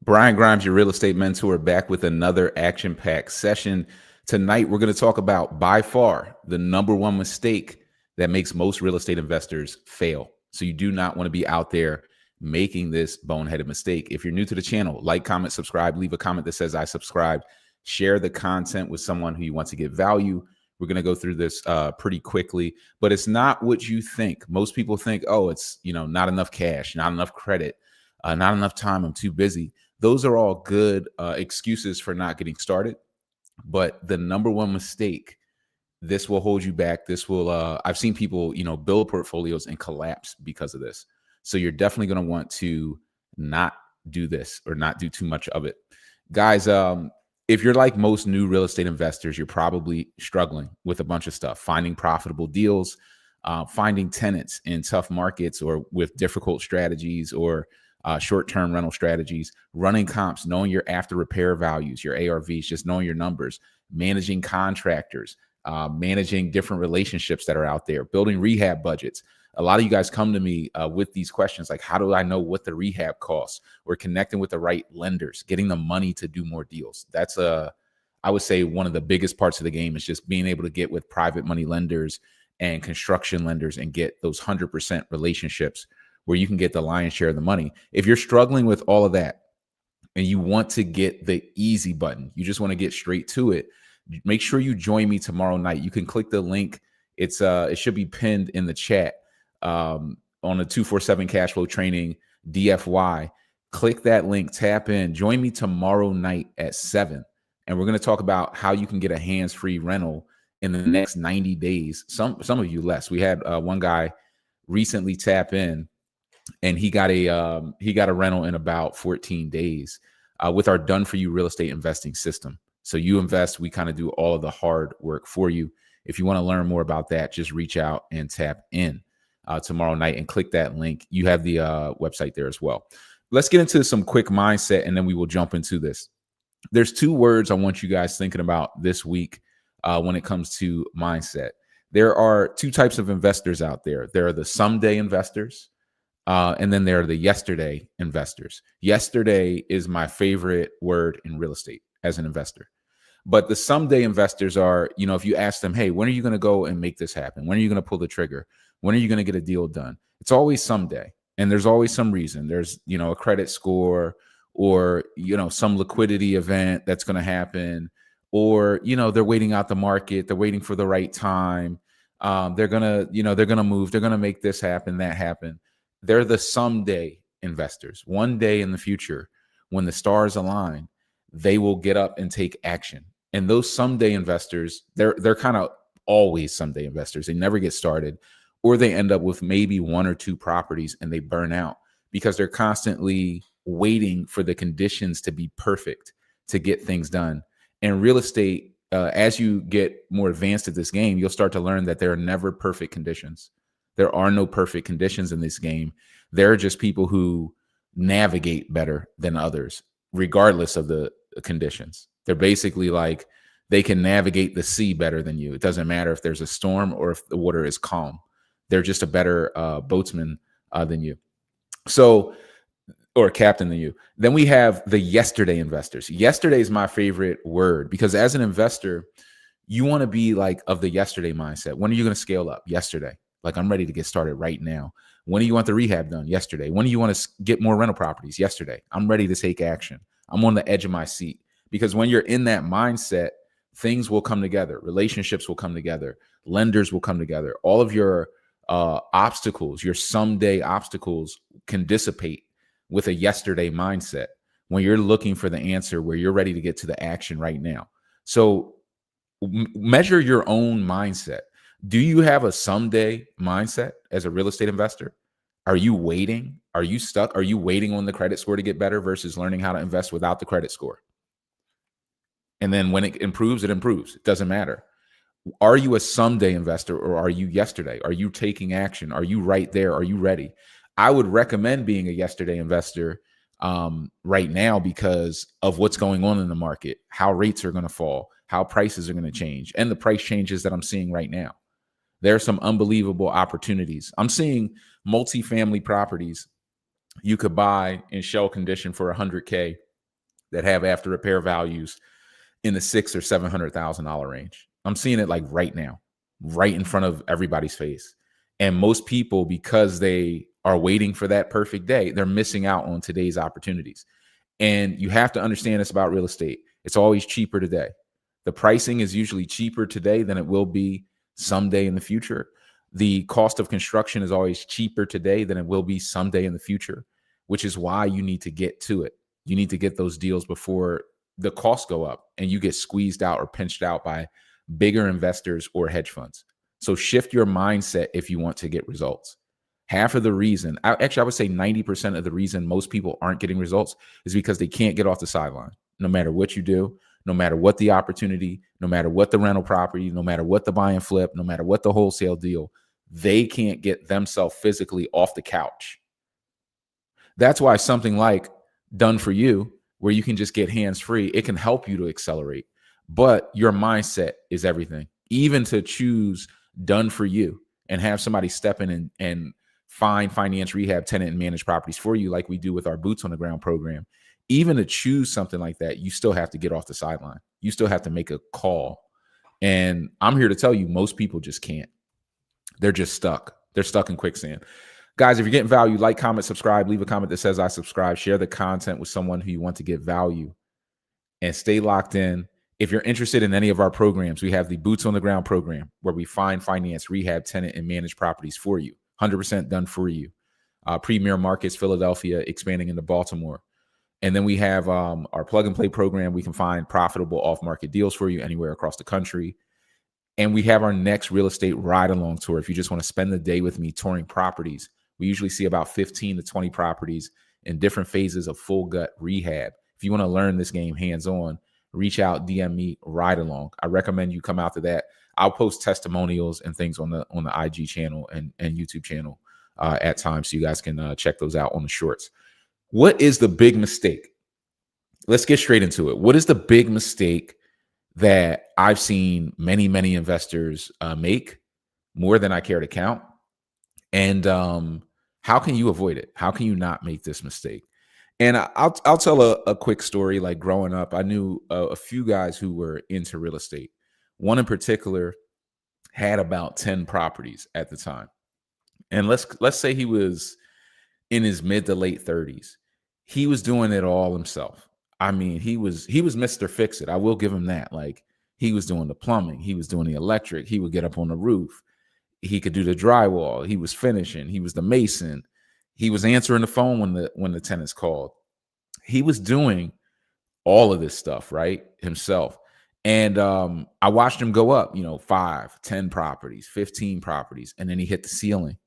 Brian Grimes, your real estate mentor, back with another action-packed session. Tonight, we're going to talk about, by far, the number one mistake that makes most real estate investors fail. So you do not want to be out there making this boneheaded mistake. If you're new to the channel, like, comment, subscribe, leave a comment that says I subscribed, share the content with someone who you want to get value. We're going to go through this pretty quickly, but it's not what you think. Most people think, oh, it's not enough cash, not enough credit, not enough time, I'm too busy. Those are all good excuses for not getting started. But the number one mistake, this will hold you back. This will, I've seen people, build portfolios and collapse because of this. So you're definitely going to want to not do this or not do too much of it. Guys, if you're like most new real estate investors, you're probably struggling with a bunch of stuff, finding profitable deals, finding tenants in tough markets or with difficult strategies or short-term rental strategies, running comps, knowing your after repair values, your ARVs, just knowing your numbers, managing contractors, managing different relationships that are out there, building rehab budgets. A lot of you guys come to me with these questions like, how do I know what the rehab costs? Or connecting with the right lenders, getting the money to do more deals. That's I would say one of the biggest parts of the game is just being able to get with private money lenders and construction lenders and get those 100% relationships where you can get the lion's share of the money. If you're struggling with all of that and you want to get the easy button, you just want to get straight to it, make sure you join me tomorrow night. You can click the link. It should be pinned in the chat on the 247 cash flow training DFY. Click that link, tap in, join me tomorrow night at 7. And we're going to talk about how you can get a hands-free rental in the next 90 days. Some of you less. We had one guy recently tap in, and he got a rental in about 14 days with our done for you real estate investing system. So you invest, we kind of do all of the hard work for you. If you want to learn more about that, just reach out and tap in tomorrow night and click that link. You have the website there as well. Let's get into some quick mindset and then we will jump into this. There's 2 words I want you guys thinking about this week when it comes to mindset. There are 2 types of investors out there. There are the someday investors. And then there are the yesterday investors. Yesterday is my favorite word in real estate as an investor. But the someday investors are, if you ask them, hey, when are you going to go and make this happen? When are you going to pull the trigger? When are you going to get a deal done? It's always someday. And there's always some reason. There's, a credit score or, some liquidity event that's going to happen. Or, they're waiting out the market. They're waiting for the right time. They're going to move. They're going to make this happen, that happen. They're the someday investors. One day in the future, when the stars align, they will get up and take action. And those someday investors, they're kind of always someday investors. They never get started, or they end up with maybe 1 or 2 properties and they burn out because they're constantly waiting for the conditions to be perfect to get things done. And real estate, as you get more advanced at this game, you'll start to learn that there are never perfect conditions. There are no perfect conditions in this game. There are just people who navigate better than others, regardless of the conditions. They're basically like, they can navigate the sea better than you. It doesn't matter if there's a storm or if the water is calm. They're just a better boatsman than you. So, or captain than you. Then we have the yesterday investors. Yesterday is my favorite word because as an investor, you want to be like of the yesterday mindset. When are you going to scale up? Yesterday. Like, I'm ready to get started right now. When do you want the rehab done? Yesterday. When do you want to get more rental properties? Yesterday. I'm ready to take action. I'm on the edge of my seat. Because when you're in that mindset, things will come together. Relationships will come together. Lenders will come together. All of your obstacles, your someday obstacles can dissipate with a yesterday mindset when you're looking for the answer, where you're ready to get to the action right now. So measure your own mindset. Do you have a someday mindset as a real estate investor? Are you waiting? Are you stuck? Are you waiting on the credit score to get better versus learning how to invest without the credit score? And then when it improves, it improves. It doesn't matter. Are you a someday investor or are you yesterday? Are you taking action? Are you right there? Are you ready? I would recommend being a yesterday investor right now because of what's going on in the market, how rates are going to fall, how prices are going to change, and the price changes that I'm seeing right now. There are some unbelievable opportunities. I'm seeing multifamily properties you could buy in shell condition for $100K that have after repair values in the $600,000 or $700,000 range. I'm seeing it like right now, right in front of everybody's face. And most people, because they are waiting for that perfect day, they're missing out on today's opportunities. And you have to understand this about real estate. It's always cheaper today. The pricing is usually cheaper today than it will be someday in the future. The cost of construction is always cheaper today than it will be someday in the future, which is why you need to get to it. You need to get those deals before the costs go up and you get squeezed out or pinched out by bigger investors or hedge funds. So shift your mindset if you want to get results. Half of the reason, I would say 90% of the reason most people aren't getting results is because they can't get off the sideline. No matter what you do, no matter what the opportunity, no matter what the rental property, no matter what the buy and flip, no matter what the wholesale deal, they can't get themselves physically off the couch. That's why something like Done For You, where you can just get hands-free, it can help you to accelerate. But your mindset is everything. Even to choose Done For You and have somebody step in and find, finance, rehab, tenant, and manage properties for you, like we do with our Boots on the Ground program. Even to choose something like that, you still have to get off the sideline. You still have to make a call. And I'm here to tell you, most people just can't. They're just stuck. They're stuck in quicksand. Guys, if you're getting value, like, comment, subscribe, leave a comment that says I subscribe, share the content with someone who you want to get value, and stay locked in. If you're interested in any of our programs, we have the Boots on the Ground program where we find, finance, rehab, tenant, and manage properties for you. 100% done for you. Premier Markets, Philadelphia, expanding into Baltimore. And then we have our plug and play program. We can find profitable off-market deals for you anywhere across the country. And we have our next real estate ride-along tour. If you just want to spend the day with me touring properties, we usually see about 15 to 20 properties in different phases of full gut rehab. If you want to learn this game hands-on, reach out, DM me, ride along. I recommend you come out to that. I'll post testimonials and things on the IG channel and YouTube channel at times, so you guys can check those out on the shorts. What is the big mistake? Let's get straight into it. What is the big mistake that I've seen many, many investors make, more than I care to count? And how can you avoid it? How can you not make this mistake? And I'll tell a quick story. Like growing up, I knew a few guys who were into real estate. One in particular had about 10 properties at the time. And let's say he was in his mid to late 30s. He was doing it all himself. I mean, he was Mr. Fix It. I will give him that. Like, he was doing the plumbing, he was doing the electric, he would get up on the roof, he could do the drywall, he was finishing, he was the mason, he was answering the phone when the tenants called. He was doing all of this stuff, right, himself. And I watched him go up, 5, 10 properties, 15 properties, and then he hit the ceiling.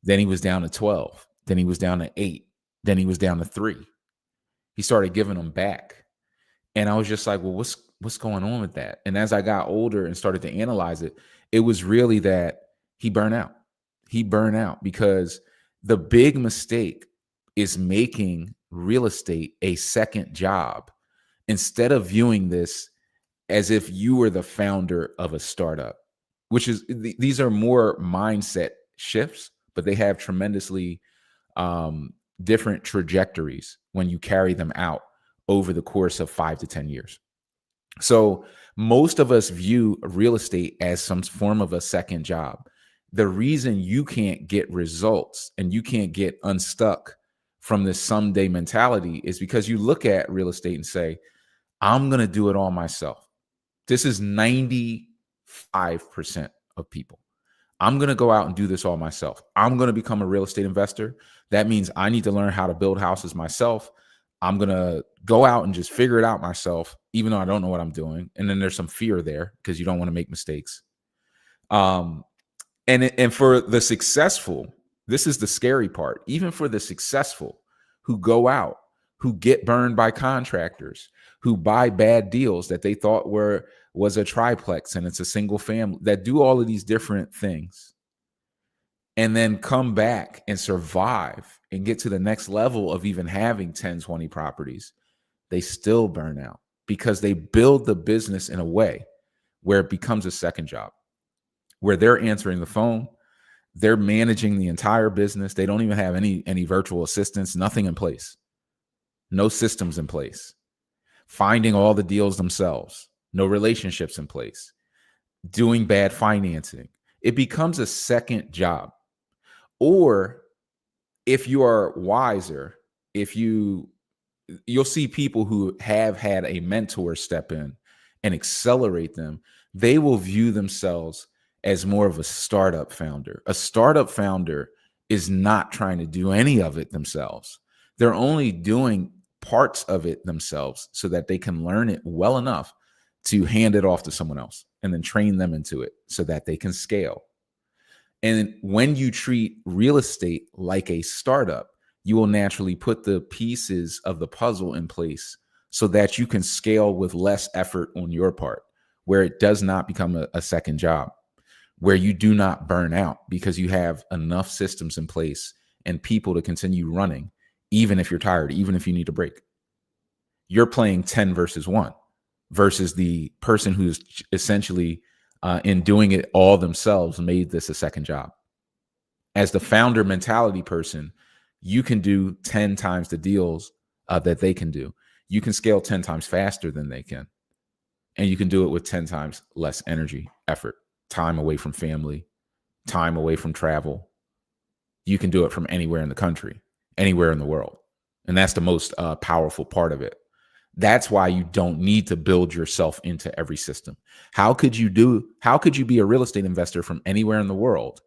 Then he was down to 12. Then he was down to 8. Then he was down to 3. He started giving them back. And I was just like, well, what's going on with that? And as I got older and started to analyze it, it was really that he burned out. He burned out because the big mistake is making real estate a second job instead of viewing this as if you were the founder of a startup, which is, these are more mindset shifts, but they have tremendously different trajectories when you carry them out over the course of 5 to 10 years. So most of us view real estate as some form of a second job. The reason you can't get results and you can't get unstuck from this someday mentality is because you look at real estate and say, I'm going to do it all myself. This is 95% of people. I'm going to go out and do this all myself. I'm going to become a real estate investor. That means I need to learn how to build houses myself. I'm going to go out and just figure it out myself, even though I don't know what I'm doing. And then there's some fear there because you don't want to make mistakes. And for the successful, this is the scary part. Even for the successful who go out, who get burned by contractors, who buy bad deals that they thought was a triplex and it's a single family, that do all of these different things and then come back and survive and get to the next level of even having 10, 20 properties, they still burn out because they build the business in a way where it becomes a second job, where they're answering the phone, they're managing the entire business. They don't even have any virtual assistants, nothing in place. no systems in place, finding all the deals themselves, no relationships in place, doing bad financing. It becomes a second job. Or if you are wiser, if you'll see people who have had a mentor step in and accelerate them, they will view themselves as more of a startup founder. A startup founder is not trying to do any of it themselves. They're only doing parts of it themselves so that they can learn it well enough to hand it off to someone else and then train them into it so that they can scale. And when you treat real estate like a startup, you will naturally put the pieces of the puzzle in place so that you can scale with less effort on your part, where it does not become a second job, where you do not burn out because you have enough systems in place and people to continue running, even if you're tired, even if you need a break. You're playing 10 versus 1 versus the person who's essentially in doing it all themselves made this a second job. As the founder mentality person, you can do 10 times the deals that they can do. You can scale 10 times faster than they can. And you can do it with 10 times less energy, effort, time away from family, time away from travel. You can do it from anywhere in the country, anywhere in the world. And that's the most powerful part of it. That's why you don't need to build yourself into every system. How could you be a real estate investor from anywhere in the world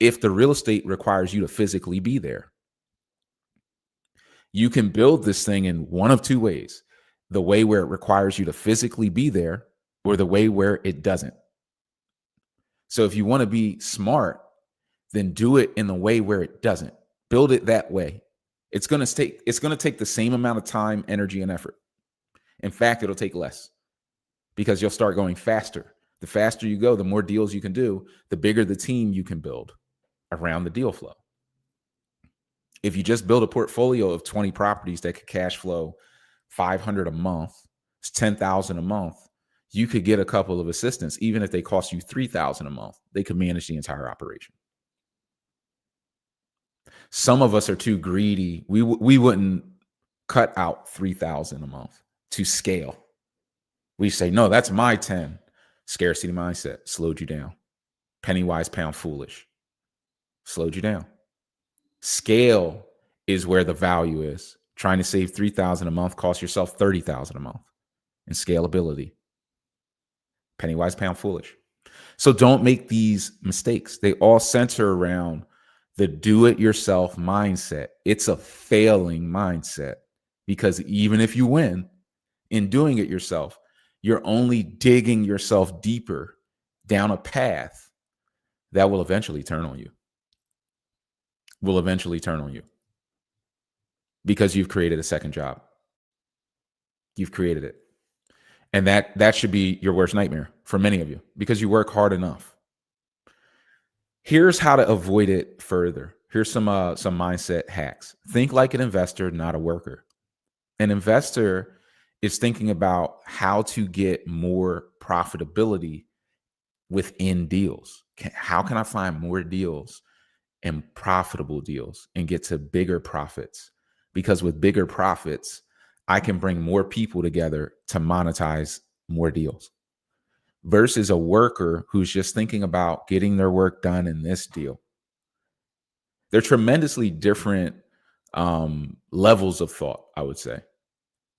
if the real estate requires you to physically be there? You can build this thing in one of two ways: the way where it requires you to physically be there, or the way where it doesn't. So if you want to be smart, then do it in the way where it doesn't. Build it that way. It's going to take the same amount of time, energy, and effort. In fact, it'll take less because you'll start going faster. The faster you go, the more deals you can do, the bigger the team you can build around the deal flow. If you just build a portfolio of 20 properties that could cash flow $500 a month, it's $10,000 a month, you could get a couple of assistants. Even if they cost you $3,000 a month, they could manage the entire operation. Some of us are too greedy. We wouldn't cut out $3,000 a month to scale. We say, no, that's my 10. Scarcity mindset slowed you down. Penny wise, pound foolish slowed you down. Scale is where the value is. Trying to save $3,000 a month costs yourself $30,000 a month in scalability. Penny wise, pound foolish. So don't make these mistakes. They all center around the do-it-yourself mindset. It's a failing mindset because even if you win in doing it yourself, you're only digging yourself deeper down a path that will eventually turn on you. Because you've created a second job. You've created it. And that should be your worst nightmare for many of you because you work hard enough. Here's how to avoid it further. Here's some mindset hacks. Think like an investor, not a worker. An investor is thinking about how to get more profitability within deals. How can I find more deals and profitable deals and get to bigger profits? Because with bigger profits, I can bring more people together to monetize more deals. Versus a worker who's just thinking about getting their work done in this deal. They're tremendously different levels of thought, I would say.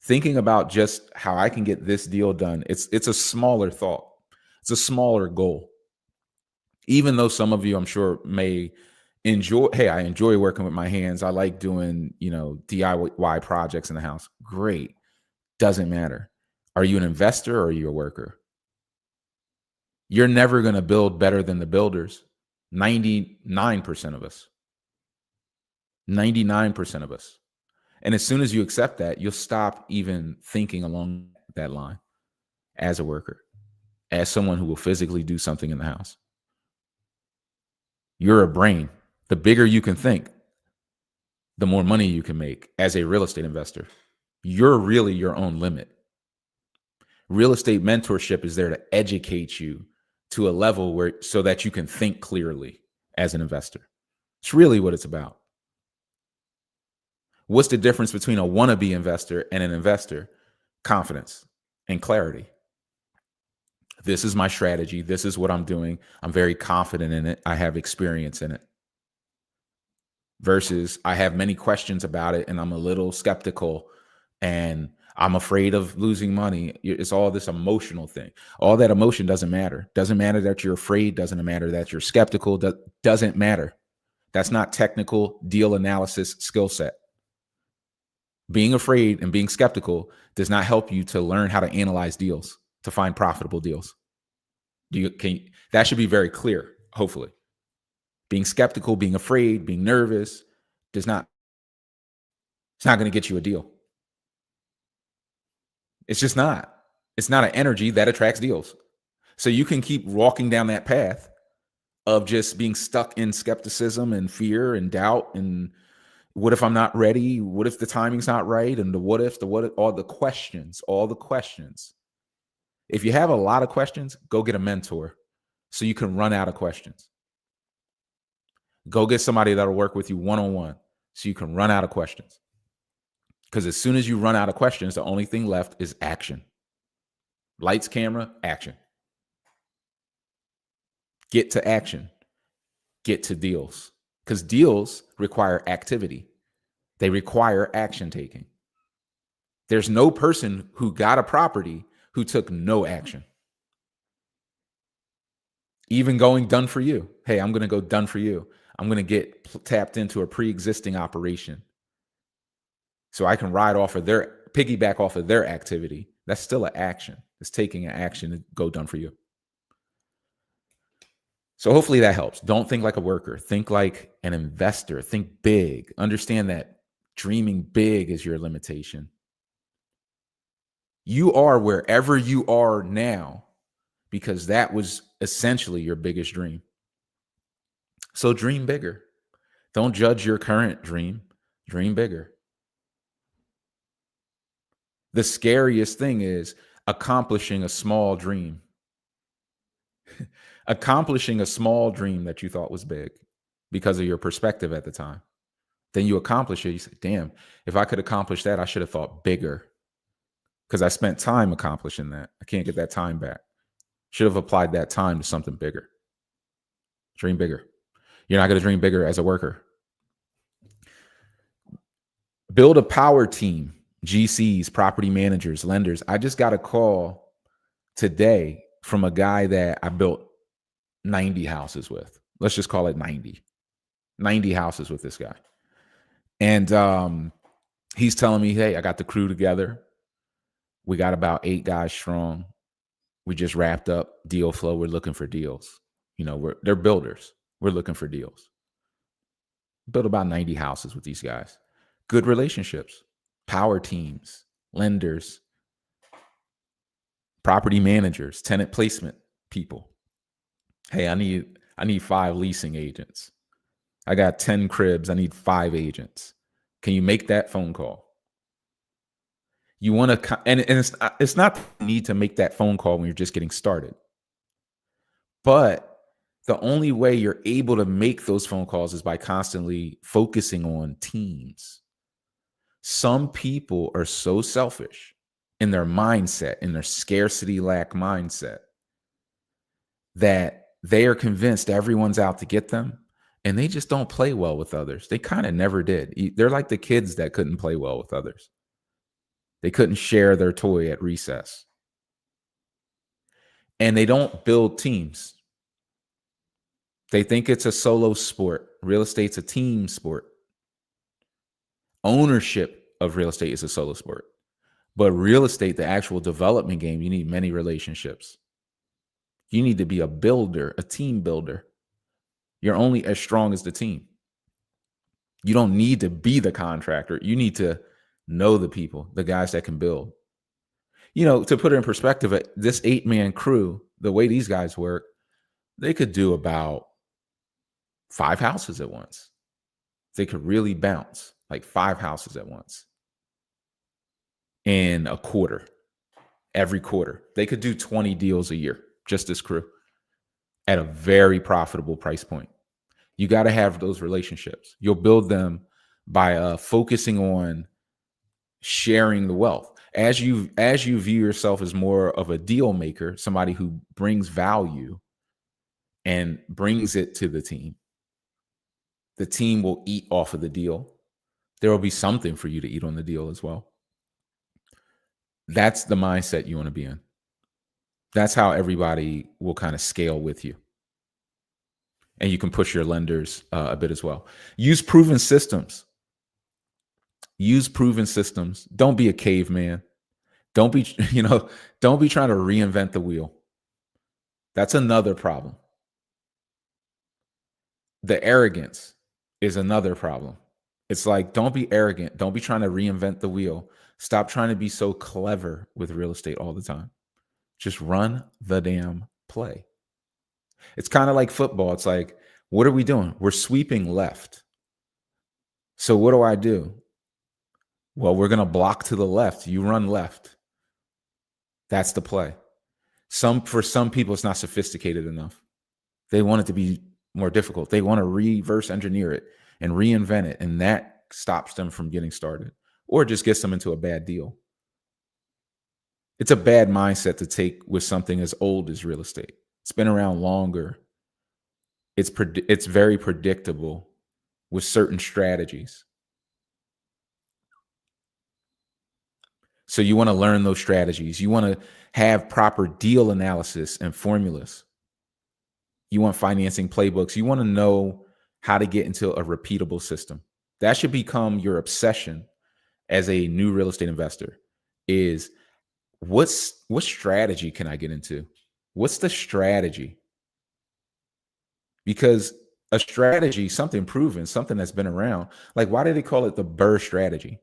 Thinking about just how I can get this deal done, it's a smaller thought. It's a smaller goal. Even though some of you, I'm sure, may enjoy, hey, I enjoy working with my hands. I like doing, DIY projects in the house. Great. Doesn't matter. Are you an investor or are you a worker? You're never going to build better than the builders. 99% of us. 99% of us. And as soon as you accept that, you'll stop even thinking along that line as a worker, as someone who will physically do something in the house. You're a brain. The bigger you can think, the more money you can make as a real estate investor. You're really your own limit. Real estate mentorship is there to educate you to a level where so that you can think clearly as an investor. It's really what it's about. What's the difference between a wannabe investor and an investor? Confidence and clarity. This is my strategy. This is what I'm doing. I'm very confident in it. I have experience in it. Versus I have many questions about it and I'm a little skeptical and I'm afraid of losing money. It's all this emotional thing. All that emotion doesn't matter. Doesn't matter that you're afraid. Doesn't matter that you're skeptical. Doesn't matter. That's not technical deal analysis skill set. Being afraid and being skeptical does not help you to learn how to analyze deals, to find profitable deals. That should be very clear, hopefully. Being skeptical, being afraid, being nervous it's not going to get you a deal. It's just not. It's not an energy that attracts deals. So you can keep walking down that path of just being stuck in skepticism and fear and doubt and what if I'm not ready? What if the timing's not right? And all the questions. If you have a lot of questions, go get a mentor so you can run out of questions. Go get somebody that'll work with you one-on-one so you can run out of questions. Because as soon as you run out of questions, the only thing left is action. Lights, camera, action. Get to action. Get to deals. Because deals require activity. They require action taking. There's no person who got a property who took no action. Even going done for you. Hey, I'm going to go done for you. I'm going to get tapped into a pre-existing operation so I can piggyback off of their activity. That's still an action. It's taking an action to go done for you. So hopefully that helps. Don't think like a worker. Think like an investor. Think big. Understand that dreaming big is your limitation. You are wherever you are now because that was essentially your biggest dream. So dream bigger. Don't judge your current dream. Dream bigger. The scariest thing is accomplishing a small dream. Accomplishing a small dream that you thought was big because of your perspective at the time. Then you accomplish it. You say, damn, if I could accomplish that, I should have thought bigger because I spent time accomplishing that. I can't get that time back. Should have applied that time to something bigger. Dream bigger. You're not going to dream bigger as a worker. Build a power team, GCs, property managers, lenders. I just got a call today from a guy that I built 90 houses with. Let's just call it 90 houses with this guy. And he's telling me, hey, I got the crew together. We got about 8 guys strong. We just wrapped up deal flow. We're looking for deals. They're builders. We're looking for deals. Built about 90 houses with these guys. Good relationships, power teams, lenders, property managers, tenant placement people. Hey, I need 5 leasing agents. I got 10 cribs. I need 5 agents. Can you make that phone call? You want to, and it's not the need to make that phone call when you're just getting started. But the only way you're able to make those phone calls is by constantly focusing on teams. Some people are so selfish in their mindset, in their scarcity lack mindset, that they are convinced everyone's out to get them, and they just don't play well with others. They kind of never did. They're like the kids that couldn't play well with others. They couldn't share their toy at recess. And they don't build teams. They think it's a solo sport. Real estate's a team sport. Ownership of real estate is a solo sport. But real estate, the actual development game, you need many relationships. You need to be a builder, a team builder. You're only as strong as the team. You don't need to be the contractor. You need to know the people, the guys that can build. To put it in perspective, this 8-man crew, the way these guys work, they could do about 5 houses at once. They could really bounce like 5 houses at once in a quarter, every quarter. They could do 20 deals a year, just this crew, at a very profitable price point. You got to have those relationships. You'll build them by focusing on sharing the wealth. As you view yourself as more of a deal maker, somebody who brings value and brings it to the team will eat off of the deal. There will be something for you to eat on the deal as well. That's the mindset you want to be in. That's how everybody will kind of scale with you. And you can push your lenders a bit as well. Use proven systems. Use proven systems. Don't be a caveman. Don't be, don't be trying to reinvent the wheel. That's another problem. The arrogance is another problem. It's like, don't be arrogant. Don't be trying to reinvent the wheel. Stop trying to be so clever with real estate all the time. Just run the damn play. It's kind of like football. It's like, what are we doing? We're sweeping left. So what do? Well, we're going to block to the left. You run left. That's the play. For some people, it's not sophisticated enough. They want it to be more difficult. They want to reverse engineer it and reinvent it. And that stops them from getting started, or just gets them into a bad deal. It's a bad mindset to take with something as old as real estate. It's been around longer. It's very predictable with certain strategies. So you want to learn those strategies. You want to have proper deal analysis and formulas. You want financing playbooks. You want to know how to get into a repeatable system. That should become your obsession as a new real estate investor. Is what strategy can I get into? What's the strategy? Because a strategy, something proven, something that's been around. Like, why do they call it the BRRRR strategy?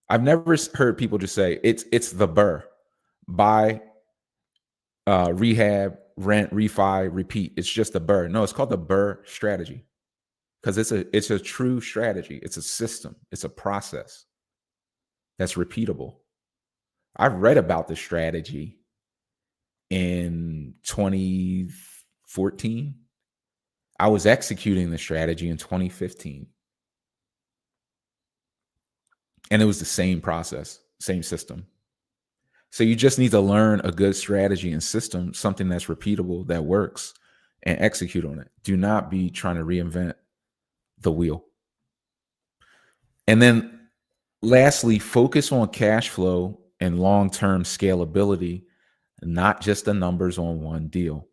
I've never heard people just say it's the BRRRR: buy, rehab, rent, refi, repeat. It's just the BRRRR. No, it's called the BRRRR strategy because it's a true strategy. It's a system. It's a process that's repeatable. I've read about the strategy in 2014. I was executing the strategy in 2015. And it was the same process, same system. So you just need to learn a good strategy and system, something that's repeatable, that works, and execute on it. Do not be trying to reinvent the wheel. And then lastly, focus on cash flow and long-term scalability, not just the numbers on one deal.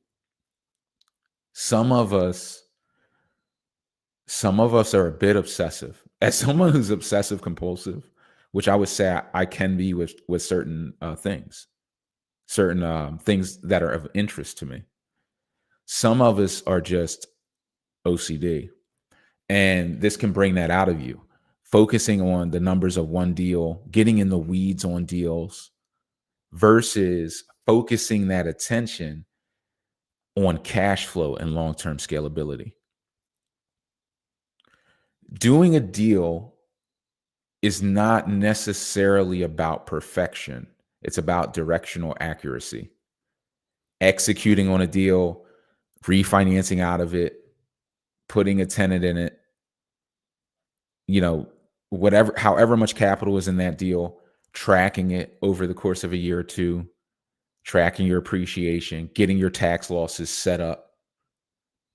Some of us are a bit obsessive. As someone who's obsessive compulsive, which I would say I can be with certain things that are of interest to me. Some of us are just OCD, and this can bring that out of you. Focusing on the numbers of one deal, getting in the weeds on deals, versus focusing that attention on cash flow and long-term scalability. Doing a deal is not necessarily about perfection. It's about directional accuracy. Executing on a deal, refinancing out of it, putting a tenant in it, however much capital is in that deal, tracking it over the course of a year or two, tracking your appreciation, getting your tax losses set up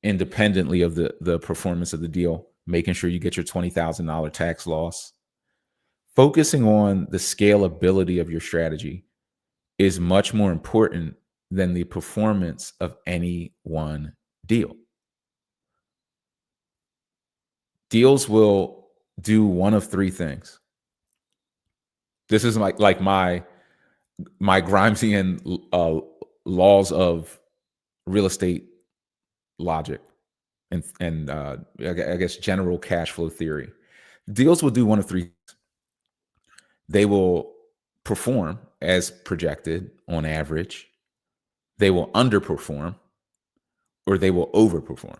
independently of the performance of the deal, making sure you get your $20,000 tax loss. Focusing on the scalability of your strategy is much more important than the performance of any one deal. Deals will do one of three things. This is like my Grimesian laws of real estate logic and I guess general cash flow theory. Deals will do one of three things. They will perform as projected on average, they will underperform, or they will overperform.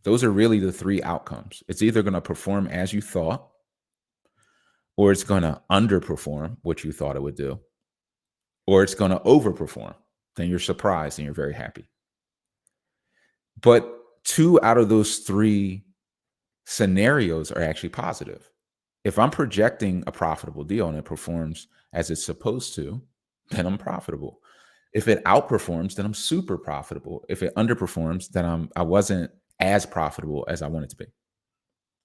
Those are really the three outcomes. It's either going to perform as you thought, or it's going to underperform what you thought it would do, or it's going to overperform. Then you're surprised and you're very happy. But two out of those three scenarios are actually positive. If I'm projecting a profitable deal and it performs as it's supposed to, then I'm profitable. If it outperforms, then I'm super profitable. If it underperforms, then I wasn't as profitable as I wanted to be.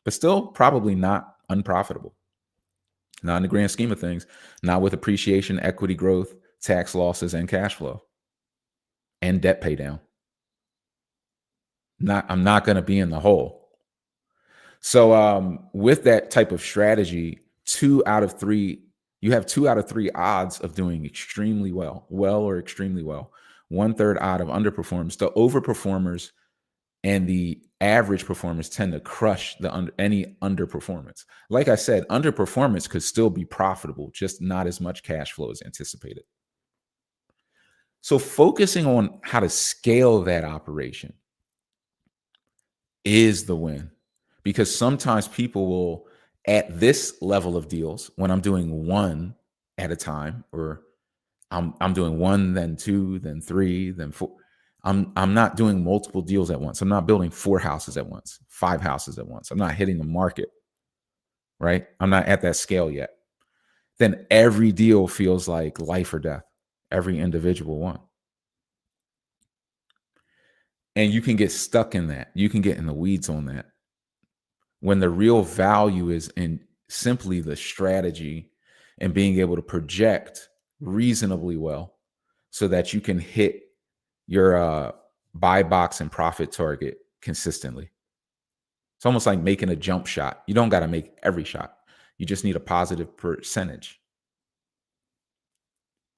But still probably not unprofitable. Not in the grand scheme of things, not with appreciation, equity growth, tax losses, and cash flow, and debt pay down. I'm not going to be in the hole. So with that type of strategy, you have 2 out of 3 odds of doing extremely well or extremely well. 1/3 odd of underperforms. The overperformers and the average performers tend to crush any underperformance. Like I said, underperformance could still be profitable, just not as much cash flow as anticipated. So focusing on how to scale that operation is the win, because sometimes people will, at this level of deals, when I'm doing one at a time, or I'm doing one, then two, then three, then four. I'm not doing multiple deals at once. I'm not building 4 houses at once, 5 houses at once. I'm not hitting the market, right? I'm not at that scale yet. Then every deal feels like life or death, every individual one. And you can get stuck in that. You can get in the weeds on that, when the real value is in simply the strategy and being able to project reasonably well so that you can hit your buy box and profit target consistently. It's almost like making a jump shot. You don't got to make every shot. You just need a positive percentage.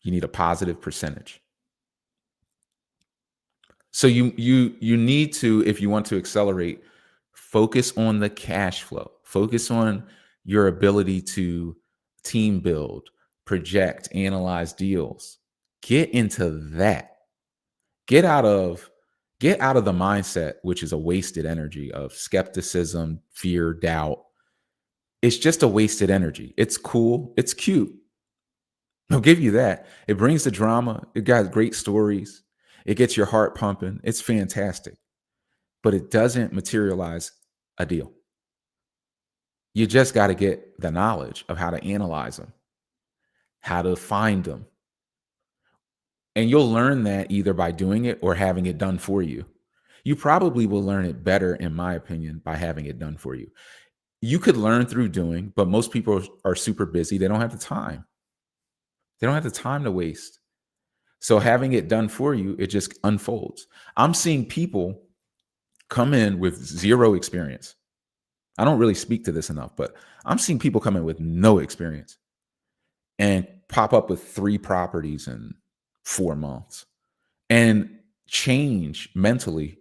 You need a positive percentage. So you need to, if you want to accelerate, focus on the cash flow. Focus on your ability to team build, project, analyze deals. Get into that. Get out of the mindset, which is a wasted energy of skepticism, fear, doubt. It's just a wasted energy. It's cool. It's cute. I'll give you that. It brings the drama. It got great stories. It gets your heart pumping. It's fantastic. But it doesn't materialize a deal. You just got to get the knowledge of how to analyze them, how to find them. And you'll learn that either by doing it or having it done for you. You probably will learn it better, in my opinion, by having it done for you. You could learn through doing, but most people are super busy. They don't have the time. They don't have the time to waste. So having it done for you, it just unfolds. I'm seeing people come in with zero experience. I don't really speak to this enough, but I'm seeing people come in with no experience and pop up with 3 properties in 4 months and change mentally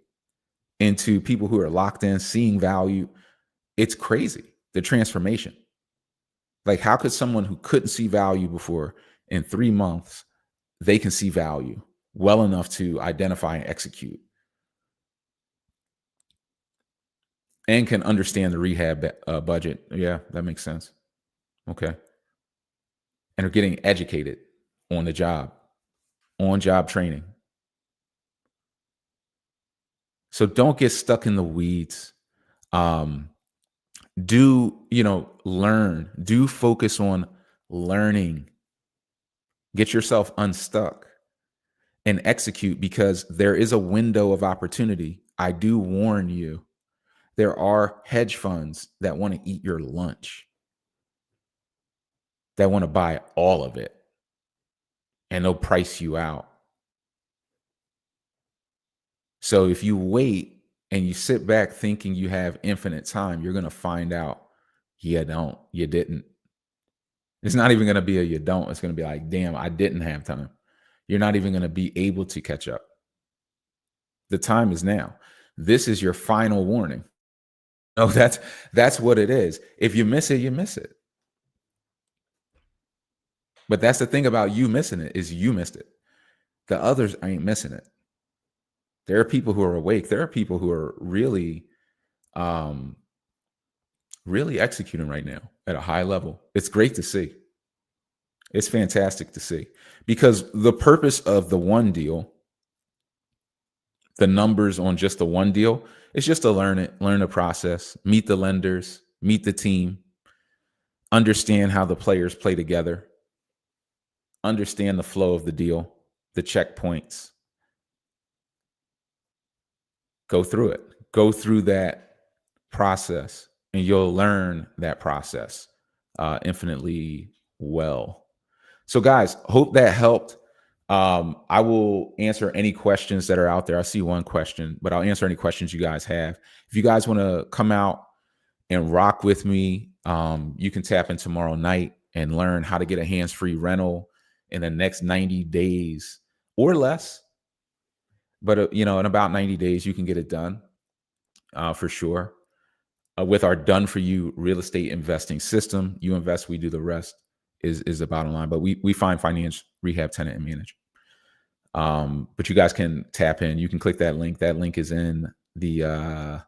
into people who are locked in, seeing value. It's crazy, the transformation. Like, how could someone who couldn't see value before, in 3 months, they can see value well enough to identify and execute, and can understand the rehab budget? Yeah, that makes sense. Okay. And are getting educated on the job, on job training. So don't get stuck in the weeds. Um, learn, focus on learning, get yourself unstuck and execute, because there is a window of opportunity. I do warn you, there are hedge funds that want to eat your lunch, that want to buy all of it, and they'll price you out. So if you wait and you sit back thinking you have infinite time, you're going to find out you didn't. It's not even going to be a you don't. It's going to be like, damn, I didn't have time. You're not even going to be able to catch up. The time is now. This is your final warning. No, that's what it is. If you miss it, you miss it. But that's the thing about you missing it, is you missed it. The others ain't missing it. There are people who are awake. There are people who are really, really executing right now at a high level. It's great to see. It's fantastic to see, because the purpose of the one deal, the numbers on just the one deal, It's just to learn the process, meet the lenders, meet the team, understand how the players play together, understand the flow of the deal, the checkpoints. Go through it. Go through that process, and you'll learn that process infinitely well. So, guys, hope that helped. I will answer any questions that are out there. I see one question, but I'll answer any questions you guys have. If you guys want to come out and rock with me, you can tap in tomorrow night and learn how to get a hands-free rental in the next 90 days or less. But in about 90 days, you can get it done for sure. With our done-for-you real estate investing system, you invest, we do the rest is the bottom line. But we find, finance, rehab, tenant, and manage. But you guys can tap in. You can click that link. That link is in the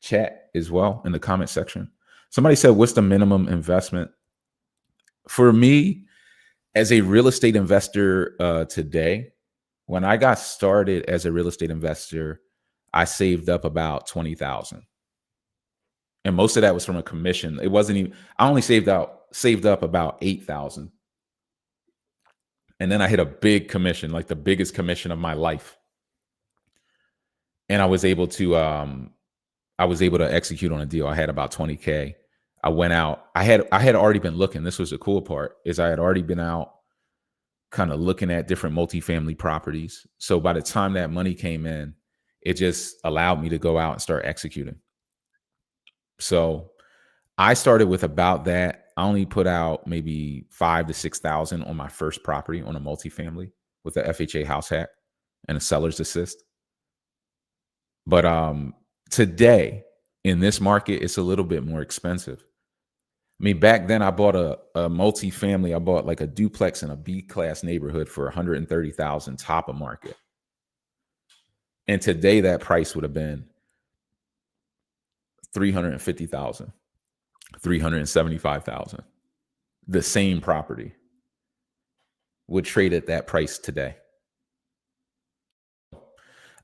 chat as well, in the comment section. Somebody said, what's the minimum investment? For me, as a real estate investor today, when I got started as a real estate investor, I saved up about $20,000. And most of that was from a commission. It wasn't even, I only saved up about $8,000. And then I hit a big commission, like the biggest commission of my life. And I was able to execute on a deal. I had about 20K. I went out. I had already been looking. This was the cool part, is I had already been out kind of looking at different multifamily properties. So by the time that money came in, it just allowed me to go out and start executing. So I started with about that. I only put out maybe 5,000 to 6,000 on my first property on a multifamily with a FHA house hack and a seller's assist. But today in this market, it's a little bit more expensive. I mean, back then I bought a multifamily. I bought like a duplex in a B-class neighborhood for 130,000 top of market. And today that price would have been 350,000, 375,000. The same property would trade at that price today.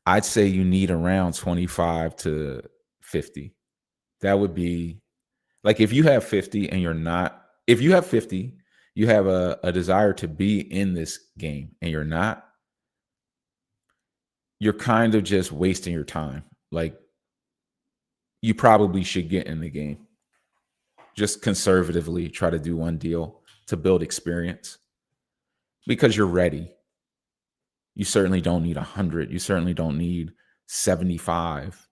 I'd say you need around 25 to 50. That would be like, if you have 50 and if you have 50, you have a desire to be in this game and you're not, you're kind of just wasting your time. Like, you probably should get in the game. Just conservatively try to do one deal to build experience, because you're ready. You certainly don't need 100. You certainly don't need 75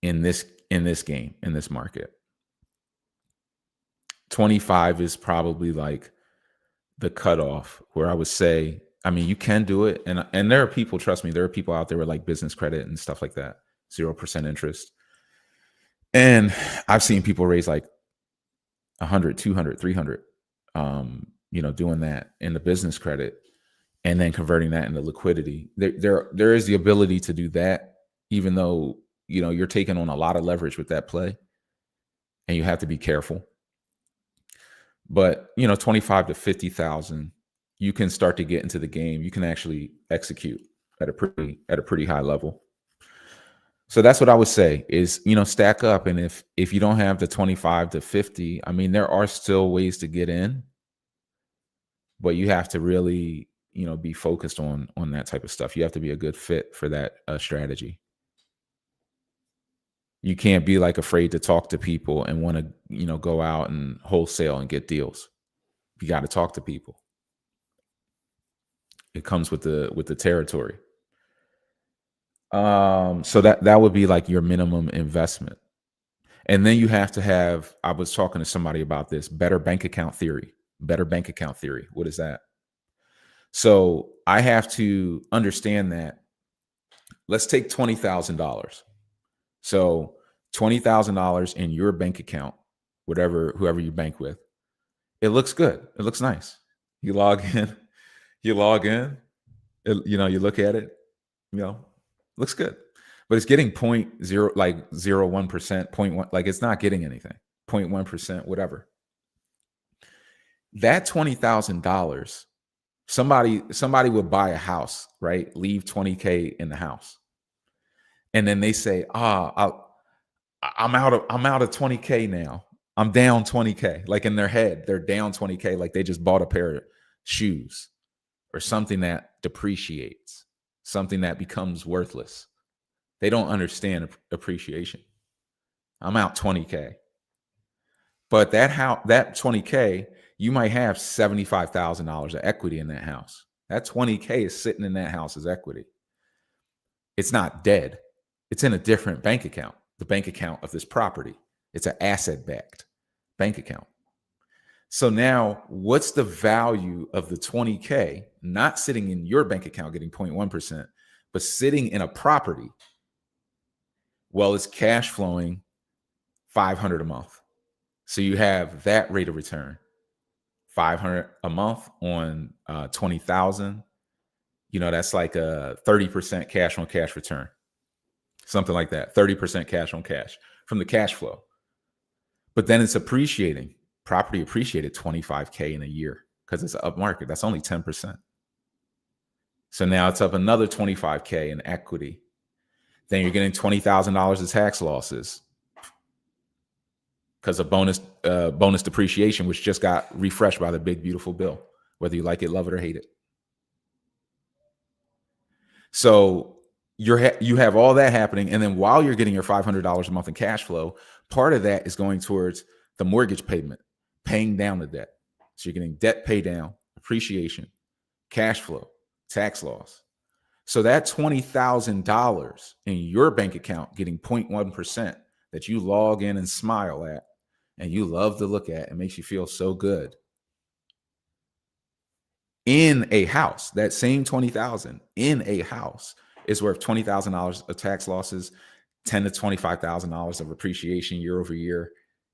in this game, in this market. 25 is probably like the cutoff where I would say, I mean, you can do it. And there are people, trust me, there are people out there with like business credit and stuff like that, 0% interest. And I've seen people raise like 100, 200, 300, doing that in the business credit and then converting that into liquidity. There is the ability to do that, even though, you're taking on a lot of leverage with that play and you have to be careful. But, 25 to 50,000, you can start to get into the game. You can actually execute at a pretty high level. So that's what I would say is, stack up. And if you don't have the 25 to 50, I mean, there are still ways to get in, but you have to really, be focused on that type of stuff. You have to be a good fit for that strategy. You can't be like afraid to talk to people and want to, go out and wholesale and get deals. You got to talk to people. It comes with the territory. So that would be like your minimum investment. And then you have to have, I was talking to somebody about this, better bank account theory. Better bank account theory. What is that? So I have to understand that. Let's take $20,000. So $20,000 in your bank account, whoever you bank with, it looks good. It looks nice. You log in, you look at it, looks good, but it's getting 0.01%, 0.1, like it's not getting anything, 0.1%, whatever. That $20,000, somebody would buy a house, right? Leave 20K in the house. And then they say, I'm out of 20K now. I'm down 20K. Like in their head, they're down 20K, like they just bought a pair of shoes or something that depreciates, something that becomes worthless. They don't understand appreciation. I'm out 20K. But that 20K, you might have $75,000 of equity in that house. That 20K is sitting in that house as equity. It's not dead. It's in a different bank account, the bank account of this property. It's an asset-backed bank account. So now what's the value of the 20K not sitting in your bank account getting 0.1%, but sitting in a property? Well, it's cash flowing $500 a month. So you have that rate of return, $500 a month on 20,000. That's like a 30% cash on cash return, something like that. 30% cash on cash from the cash flow. But then it's appreciating. Property appreciated 25K in a year because it's an up market. That's only 10%. So now it's up another 25K in equity. Then you're getting $20,000 of tax losses because of bonus depreciation, which just got refreshed by the big, beautiful bill, whether you like it, love it, or hate it. So you have all that happening. And then while you're getting your $500 a month in cash flow, part of that is going towards the mortgage payment, paying down the debt. So you're getting debt pay down, appreciation, cash flow, tax loss. So that $20,000 in your bank account getting 0.1% that you log in and smile at and you love to look at, it makes you feel so good. In a house, that same 20,000 in a house is worth $20,000 of tax losses, $10,000 to $25,000 of appreciation year over year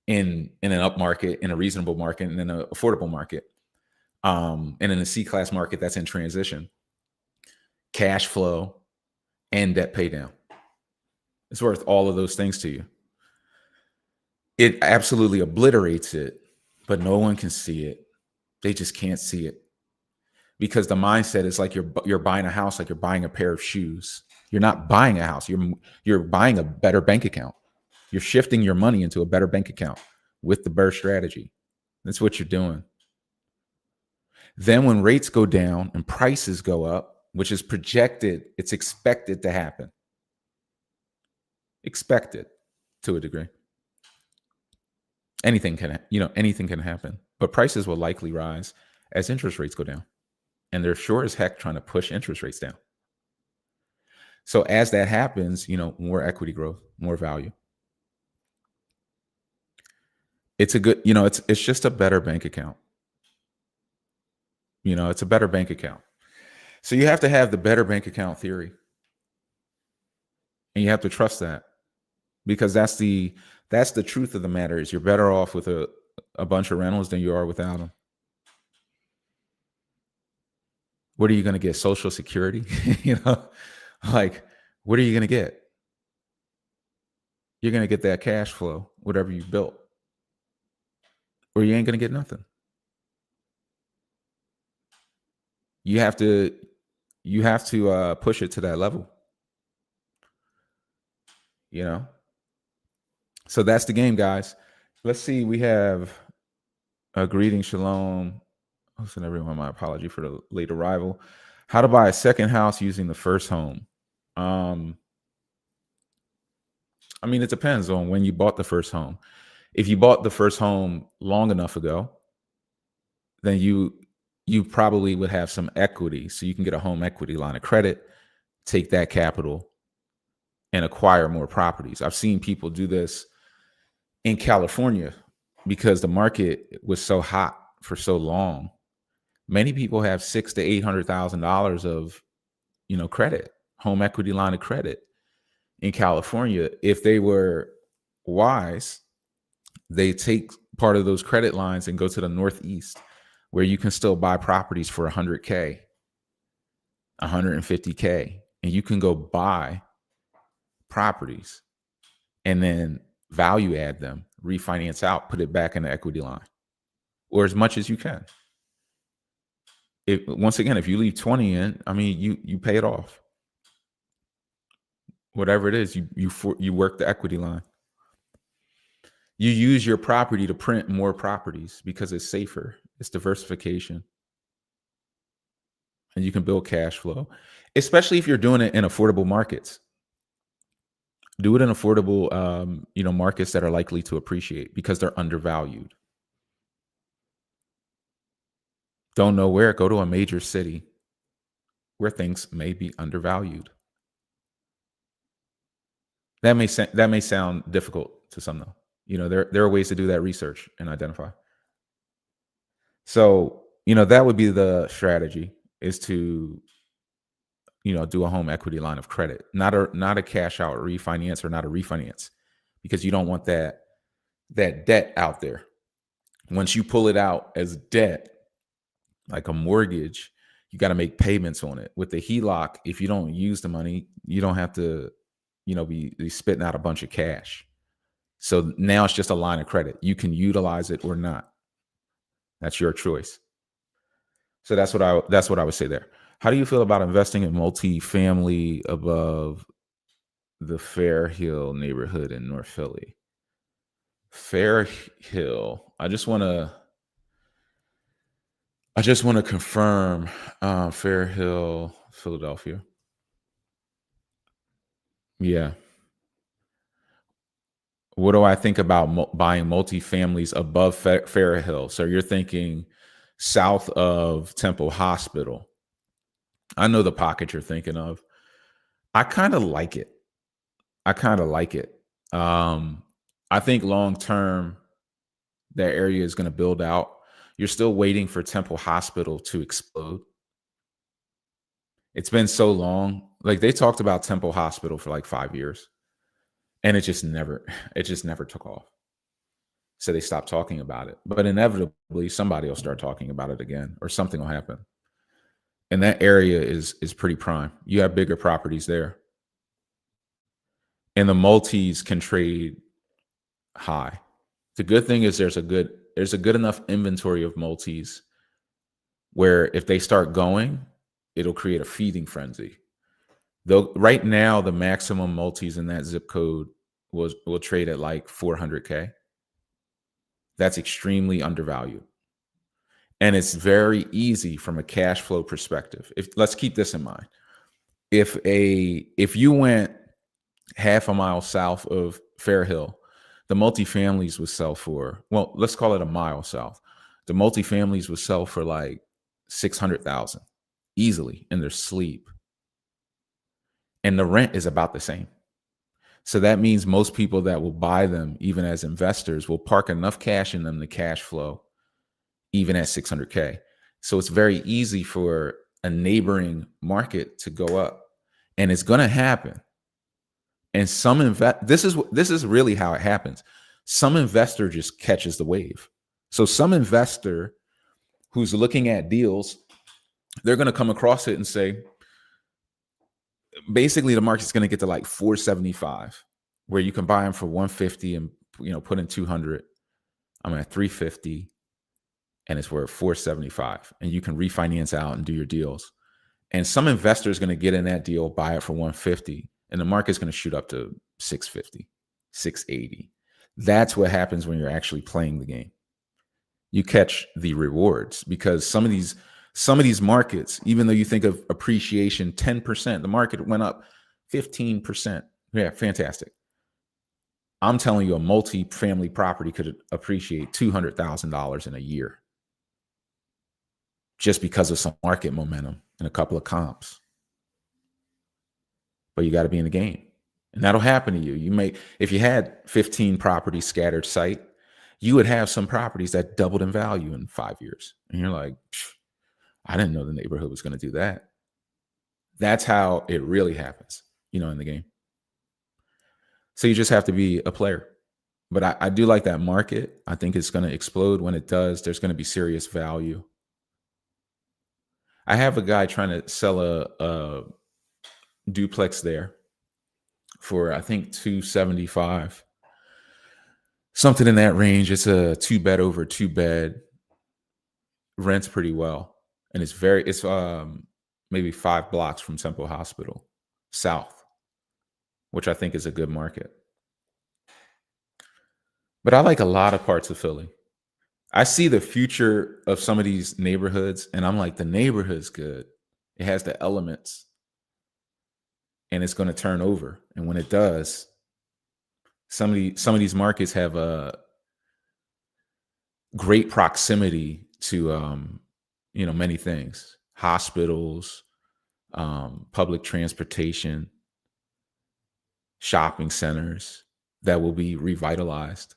in an up market, in a reasonable market, and in an affordable market, and in a C-class market that's in transition. Cash flow and debt pay down. It's worth all of those things to you. It absolutely obliterates it, but no one can see it. They just can't see it. Because the mindset is like you're buying a house, like you're buying a pair of shoes. You're not buying a house. You're buying a better bank account. You're shifting your money into a better bank account with the BRRRR strategy. That's what you're doing. Then when rates go down and prices go up, which is projected, it's expected to happen. Expected to a degree. Anything can happen, but prices will likely rise as interest rates go down. And they're sure as heck trying to push interest rates down. So as that happens, more equity growth, more value. It's a good, it's just a better bank account. It's a better bank account. So you have to have the better bank account theory. And you have to trust that, because that's the truth of the matter is you're better off with a bunch of rentals than you are without them. What are you going to get? Social Security? Like, what are you going to get? You're going to get that cash flow, whatever you built, or you ain't going to get nothing. You have to push it to that level. So that's the game, guys. Let's see. We have a greeting, shalom. Listen, everyone, my apology for the late arrival. How to buy a second house using the first home. It depends on when you bought the first home. If you bought the first home long enough ago, then you probably would have some equity. So you can get a home equity line of credit, take that capital, and acquire more properties. I've seen people do this in California because the market was so hot for so long. Many people have $600,000 to $800,000 of, credit, home equity line of credit in California. If they were wise, they take part of those credit lines and go to the Northeast, where you can still buy properties for $100K, $150K, and you can go buy properties and then value add them, refinance out, put it back in the equity line, or as much as you can. Once again, if you leave 20 in, you pay it off. Whatever it is, you work the equity line. You use your property to print more properties because it's safer. It's diversification, and you can build cash flow, especially if you're doing it in affordable markets. Do it in affordable, markets that are likely to appreciate because they're undervalued. Don't know where? Go to a major city where things may be undervalued. That may sound difficult to some though. There are ways to do that research and identify. So, that would be the strategy, is to, do a home equity line of credit, not a cash out refinance, or not a refinance, because you don't want that debt out there. Once you pull it out as debt, like a mortgage, you got to make payments on it. With the HELOC, if you don't use the money, you don't have to, be spitting out a bunch of cash. So now it's just a line of credit. You can utilize it or not. That's your choice. So that's what I would say there. How do you feel about investing in multifamily above the Fair Hill neighborhood in North Philly? Fair Hill. I just want to confirm, Fair Hill, Philadelphia. Yeah. What do I think about buying multifamilies above Fair Hill? So you're thinking south of Temple Hospital. I know the pocket you're thinking of. I kind of like it. I think long term, that area is going to build out. You're still waiting for Temple Hospital to explode. It's been so long. Like, they talked about Temple Hospital for like 5 years, and it just never took off. So they stopped talking about it. But inevitably, somebody will start talking about it again, or something will happen. And that area is pretty prime. You have bigger properties there, and the multis can trade high. The good thing is there's a good enough inventory of multis where if they start going, it'll create a feeding frenzy. Though right now the maximum multis in that zip code will trade at like 400K. That's extremely undervalued. And it's very easy from a cash flow perspective. Let's keep this in mind. If you went half a mile south of Fair Hill, the multifamilies would sell for, well, let's call it a mile south. The multifamilies would sell for like 600,000 easily in their sleep. And the rent is about the same. So that means most people that will buy them, even as investors, will park enough cash in them to cash flow even at 600K. So it's very easy for a neighboring market to go up, and it's going to happen. And this is really how it happens. Some investor just catches the wave. So some investor who's looking at deals, they're going to come across it and say, basically the market's going to get to like 475, where you can buy them for 150 and put in 200. I'm at 350, and it's worth 475, and you can refinance out and do your deals. And some investor is going to get in that deal, buy it for 150, and the market's going to shoot up to 650, 680. That's what happens when you're actually playing the game. You catch the rewards, because some of these markets, even though you think of appreciation 10%, the market went up 15%. Yeah, fantastic. I'm telling you, a multi-family property could appreciate $200,000 in a year just because of some market momentum and a couple of comps. But you got to be in the game, and that'll happen to you. If you had 15 properties scattered site, you would have some properties that doubled in value in 5 years. And you're like, I didn't know the neighborhood was going to do that. That's how it really happens, in the game. So you just have to be a player. But I do like that market. I think it's going to explode. When it does, there's going to be serious value. I have a guy trying to sell a duplex there for, I think, 275, something in that range. It's a 2-bed over 2-bed, rents pretty well, and it's maybe 5 blocks from Temple Hospital south. which I think is a good market. But I like a lot of parts of Philly. I see the future of some of these neighborhoods, and I'm like, the neighborhood's good. It has the elements, and it's going to turn over. And when it does, some of these markets have a great proximity to many things, hospitals, public transportation, shopping centers that will be revitalized.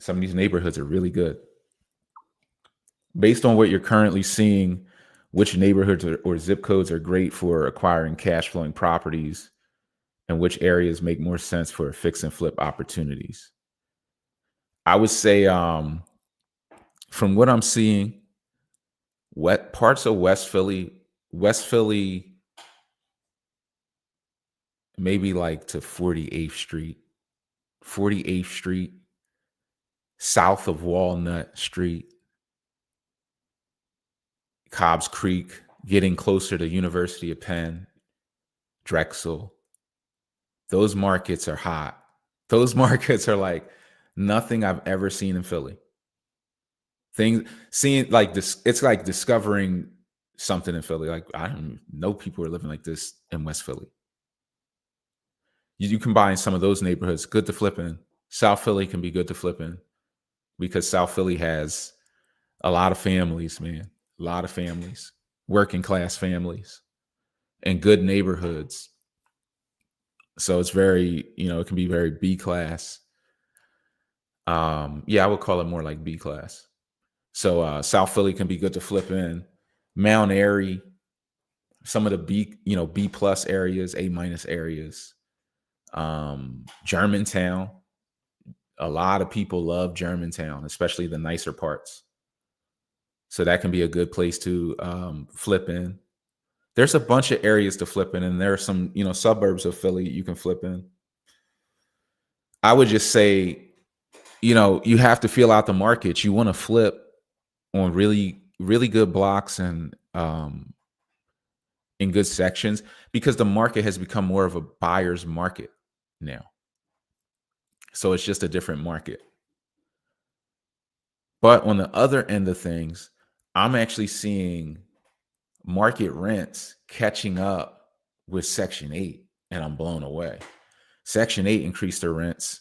Some of these neighborhoods are really good. Based on what you're currently seeing, which neighborhoods or zip codes are great for acquiring cash flowing properties and which areas make more sense for fix and flip opportunities. I would say, from what I'm seeing, wet parts of West Philly, maybe like to 48th Street, south of Walnut Street, Cobb's Creek, getting closer to University of Penn, Drexel. Those markets are hot. Those markets are like nothing I've ever seen in Philly. Seeing like this, it's like discovering something in Philly. Like, I don't know people are living like this in West Philly. You combine some of those neighborhoods, good to flip in. South Philly can be good to flip in because South Philly has a lot of families, man. A lot of families, working class families, and good neighborhoods. So it's very, it can be very B class. Yeah, I would call it more like B class. So South Philly can be good to flip in. Mount Airy, some of the B plus areas, A minus areas. Germantown. A lot of people love Germantown, especially the nicer parts. So that can be a good place to flip in. There's a bunch of areas to flip in, and there are some, suburbs of Philly you can flip in. I would just say, you have to feel out the market. You want to flip on really, really good blocks and in good sections because the market has become more of a buyer's market now. So it's just a different market. But on the other end of things, I'm actually seeing market rents catching up with Section 8, and I'm blown away. Section 8 increased their rents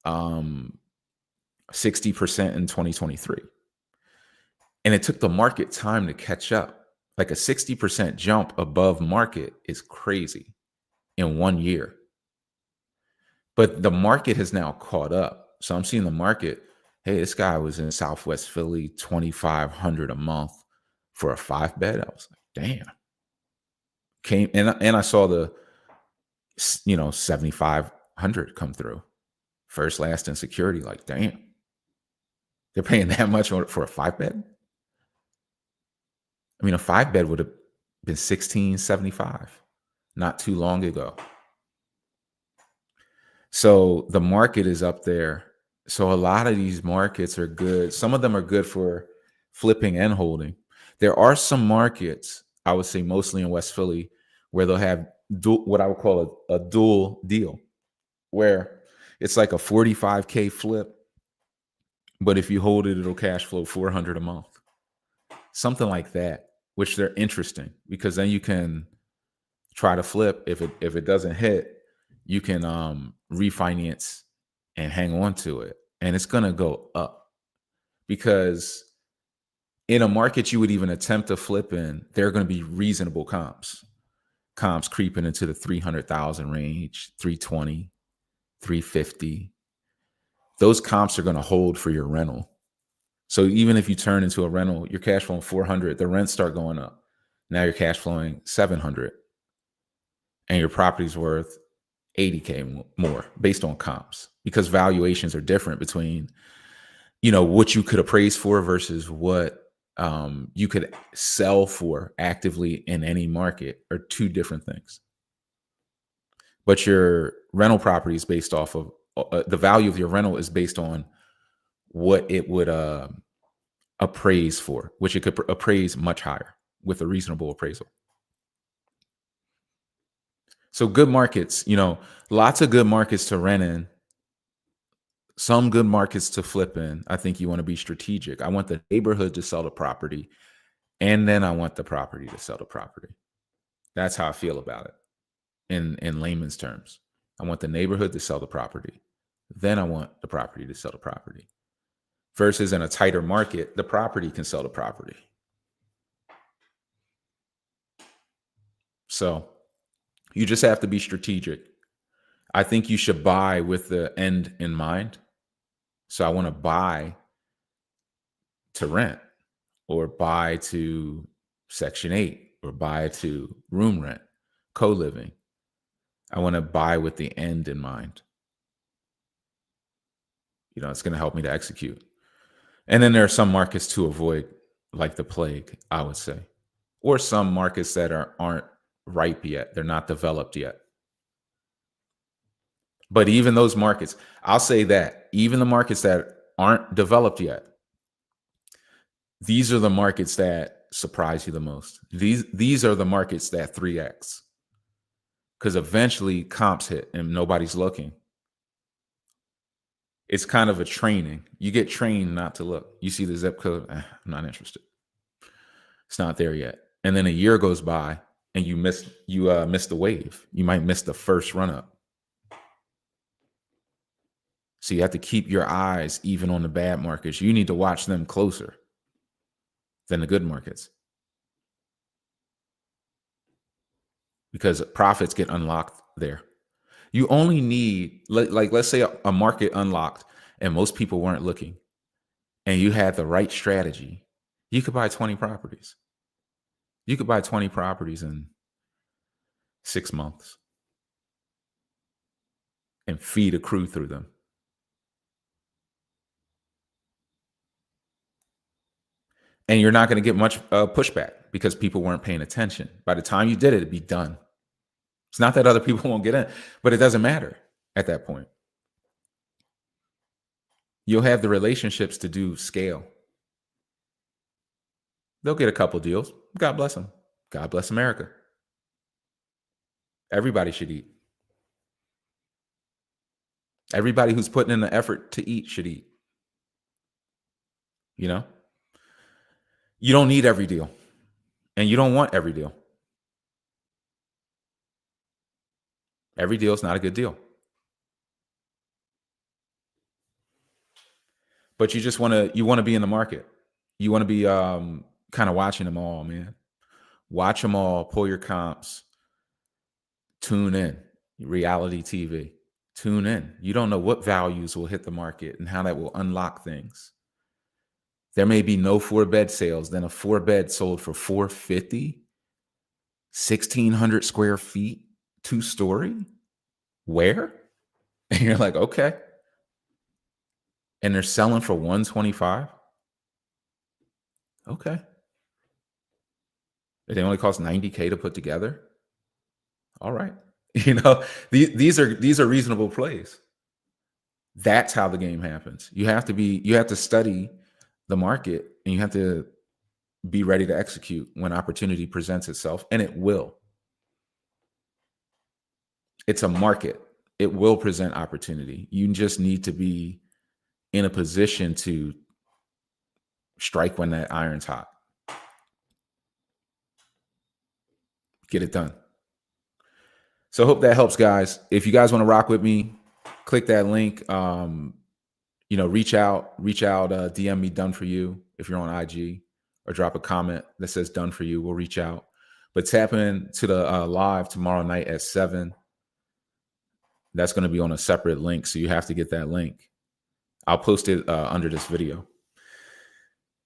60% in 2023. And it took the market time to catch up. Like a 60% jump above market is crazy in 1 year. But the market has now caught up. So I'm seeing the market, hey, this guy was in Southwest Philly, $2,500 a month for a 5-bed. I was like, damn. And I saw the 7,500 come through. First, last, and security. Like, damn. They're paying that much for a 5-bed? I mean, a 5-bed would have been $1,675 not too long ago. So the market is up there. So a lot of these markets are good. Some of them are good for flipping and holding. There are some markets, I would say mostly in West Philly, where they'll have what I would call a dual deal, where it's like a 45K flip, but if you hold it, it'll cash flow $400 a month. Something like that, which they're interesting because then you can try to flip. If it doesn't hit, you can refinance and hang on to it. And it's going to go up because in a market you would even attempt to flip in, there are going to be reasonable comps creeping into the 300,000 range, 320, 350. Those comps are going to hold for your rental. So even if you turn into a rental, your cash flowing 400, the rents start going up. Now you're cash flowing 700 and your property's worth 80K more based on comps because valuations are different between, what you could appraise for versus what you could sell for actively in any market are two different things. But your rental property is based off of the value of your rental is based on what it would appraise for, which it could appraise much higher with a reasonable appraisal. So good markets, lots of good markets to rent in, some good markets to flip in. I think you want to be strategic. I want the neighborhood to sell the property, and then I want the property to sell the property. That's how I feel about it in layman's terms. I want the neighborhood to sell the property. Then I want the property to sell the property. Versus in a tighter market, the property can sell the property. So you just have to be strategic. I think you should buy with the end in mind. So I want to buy to rent, or buy to Section 8, or buy to room rent, co-living. I want to buy with the end in mind. It's going to help me to execute. And then there are some markets to avoid, like the plague, I would say, or some markets that aren't ripe yet. They're not developed yet. But even those markets, I'll say that even the markets that aren't developed yet, these are the markets that surprise you the most. These are the markets that 3X, because eventually comps hit and nobody's looking. It's kind of a training. You get trained not to look. You see the zip code, I'm not interested. It's not there yet. And then a year goes by and you miss the wave. You might miss the first run up. So you have to keep your eyes even on the bad markets. You need to watch them closer than the good markets, because profits get unlocked there. You only need, like, let's say a market unlocked and most people weren't looking, and you had the right strategy. You could buy 20 properties. You could buy 20 properties in 6 months and feed a crew through them. And you're not going to get much pushback because people weren't paying attention. By the time you did it, it'd be done. It's not that other people won't get in, but it doesn't matter at that point. You'll have the relationships to do scale. They'll get a couple deals. God bless them. God bless America. Everybody should eat. Everybody who's putting in the effort to eat should eat. You don't need every deal, and you don't want every deal. Every deal is not a good deal. But you want to be in the market. You want to be kind of watching them all, man. Watch them all, pull your comps, tune in, reality TV, tune in. You don't know what values will hit the market and how that will unlock things. There may be no 4-bed sales, then a 4-bed sold for $450, 1,600 square feet, 2-story. Where? And you're like, okay. And they're selling for $125. Okay. They only cost $90K to put together. All right. These are reasonable plays. That's how the game happens. You have to study the market, and you have to be ready to execute when opportunity presents itself, and it will. It's a market. It will present opportunity. You just need to be in a position to strike when that iron's hot. Get it done. So I hope that helps, guys. If you guys want to rock with me, click that link. Reach out, DM me done for you if you're on IG, or drop a comment that says done for you. We'll reach out. But tap into the live tomorrow night at 7. That's going to be on a separate link, so you have to get that link. I'll post it under this video.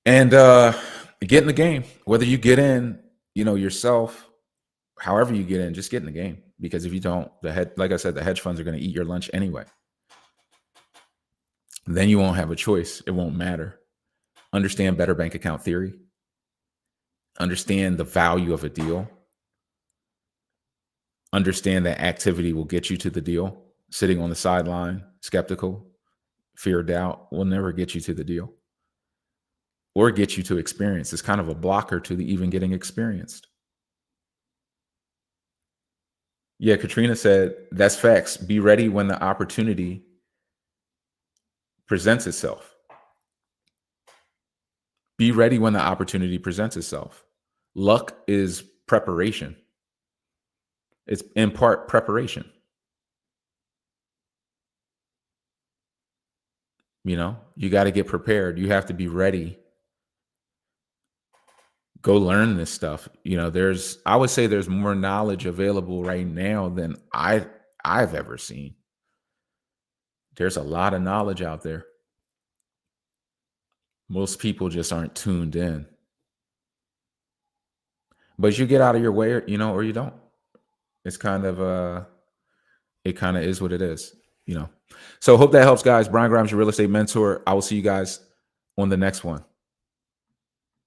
And get in the game. Whether you get in, yourself, however you get in, just get in the game. Because if you don't, like I said, the hedge funds are going to eat your lunch anyway. Then you won't have a choice. It won't matter. Understand better bank account theory. Understand the value of a deal. Understand that activity will get you to the deal. Sitting on the sideline, skeptical, fear, doubt will never get you to the deal or get you to experience. It's kind of a blocker to the even getting experienced. Yeah, Katrina said, that's facts. Be ready when the opportunity presents itself. Be ready when the opportunity presents itself. Luck is preparation. It's in part preparation. You know, you got to get prepared. You have to be ready. Go learn this stuff. You know, I would say there's more knowledge available right now than I've ever seen. There's a lot of knowledge out there. Most people just aren't tuned in. But you get out of your way, you know, or you don't. It's kind of it kind of is what it is, you know. So hope that helps, guys. Brian Grimes, your real estate mentor. I will see you guys on the next one.